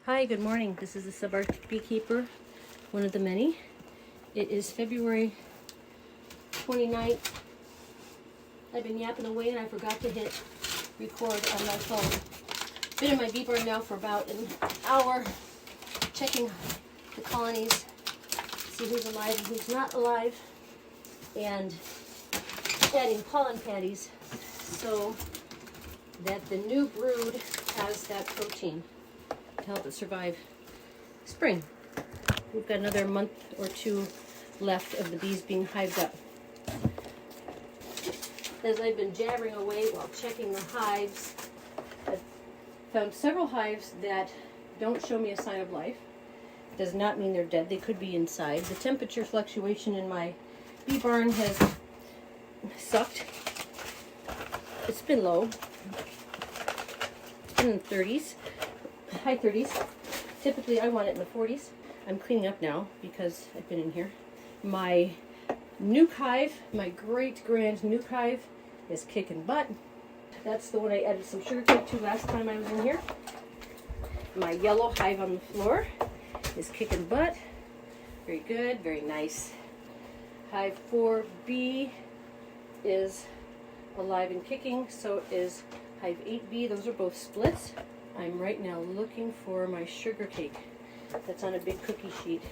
Hi, good morning. This is the Subarctic Beekeeper, one of the many. It is February 29th. I've been yapping away and I forgot to hit record on my phone. Been in my bee barn now for about an hour, checking the colonies, see who's alive and who's not alive, and adding pollen patties so that the new brood has that protein to help it survive spring. We've got another month or two left of the bees being hived up. As I've been jabbering away while checking the hives, I've found several hives that don't show me a sign of life. Does not mean they're dead. They could be inside. The temperature fluctuation in my bee barn has sucked. It's been low. It's been in the 30s. High 30s. Typically I want it in the 40s. I'm cleaning up now because I've been in here. My nuke hive, my great grand nuke hive, is kicking butt. That's the one I added some sugar cake to last time I was in here. My yellow hive on the floor is kicking butt. Very good, very nice. Hive 4B is alive and kicking, so is hive 8B. Those are both splits. I'm right now looking for my sugar cake that's on a big cookie sheet.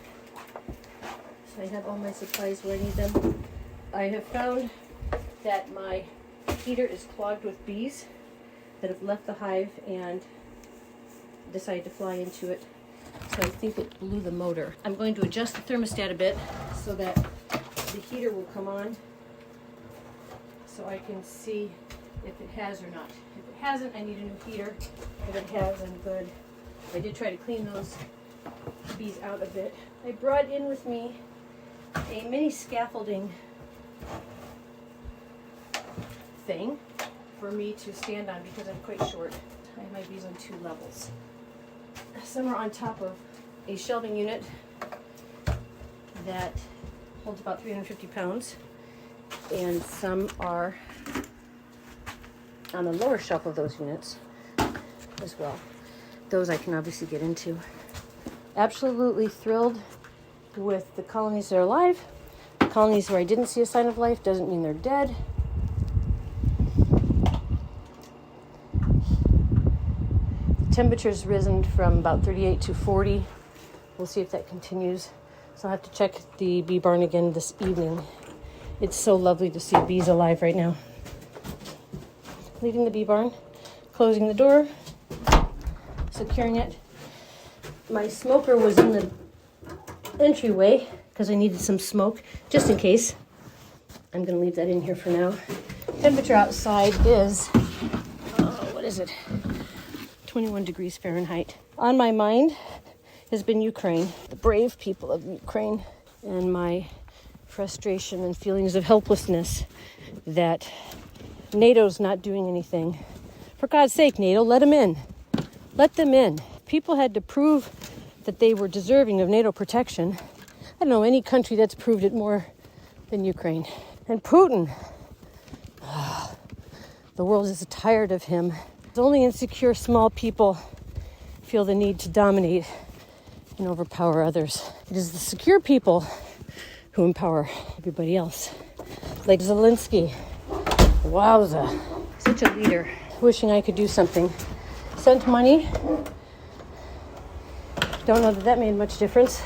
So I have all my supplies where I need them. I have found that my heater is clogged with bees that have left the hive and decided to fly into it. So I think it blew the motor. I'm going to adjust the thermostat a bit so that the heater will come on so I can see if it has or not. If it hasn't, I need a new heater. If it has, I'm good. I did try to clean those bees out a bit. I brought in with me a mini scaffolding thing for me to stand on because I'm quite short. I have my bees on 2 levels. Some are on top of a shelving unit that holds about 350 pounds, and some are on the lower shelf of those units as well. Those I can obviously get into. Absolutely thrilled with the colonies that are alive. The colonies where I didn't see a sign of life doesn't mean they're dead. The temperature's risen from about 38 to 40. We'll see if that continues. So I'll have to check the bee barn again this evening. It's so lovely to see bees alive right now. Leaving the bee barn, closing the door, securing it. My smoker was in the entryway because I needed some smoke, just in case. I'm going to leave that in here for now. Temperature outside is, what is it? 21 degrees Fahrenheit. On my mind has been Ukraine, the brave people of Ukraine, and my frustration and feelings of helplessness that NATO's not doing anything. For God's sake, NATO, let them in. Let them in. People had to prove that they were deserving of NATO protection. I don't know any country that's proved it more than Ukraine. And Putin, the world is tired of him. Only insecure small people feel the need to dominate and overpower others. It is the secure people who empower everybody else. Like Zelensky. Wowza. Such a leader. Wishing I could do something. Sent money. Don't know that made much difference.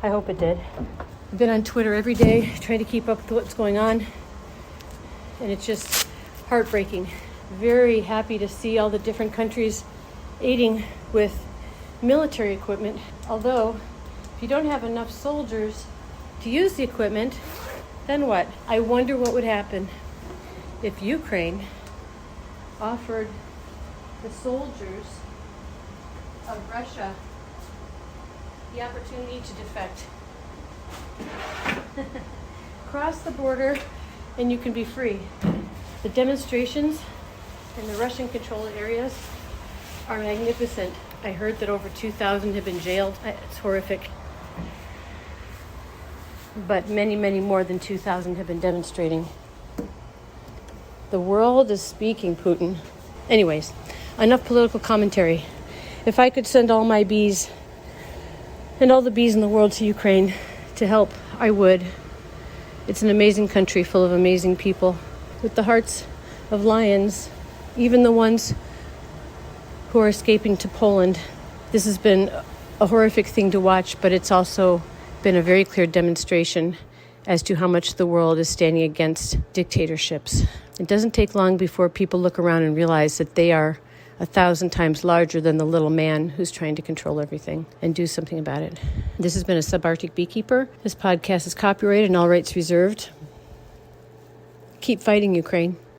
I hope it did. I've been on Twitter every day trying to keep up with what's going on. And it's just heartbreaking. Very happy to see all the different countries aiding with military equipment. Although, if you don't have enough soldiers to use the equipment, then what? I wonder what would happen if Ukraine offered the soldiers of Russia the opportunity to defect. Cross the border and you can be free. The demonstrations in the Russian-controlled areas are magnificent. I heard that over 2,000 have been jailed. It's horrific. But many, many more than 2,000 have been demonstrating. The world is speaking, Putin. Anyways, enough political commentary. If I could send all my bees and all the bees in the world to Ukraine to help, I would. It's an amazing country full of amazing people with the hearts of lions, even the ones who are escaping to Poland. This has been a horrific thing to watch, but it's also been a very clear demonstration as to how much the world is standing against dictatorships. It doesn't take long before people look around and realize that they are 1,000 times larger than the little man who's trying to control everything and do something about it. This has been a Subarctic Beekeeper. This podcast is copyrighted and all rights reserved. Keep fighting, Ukraine.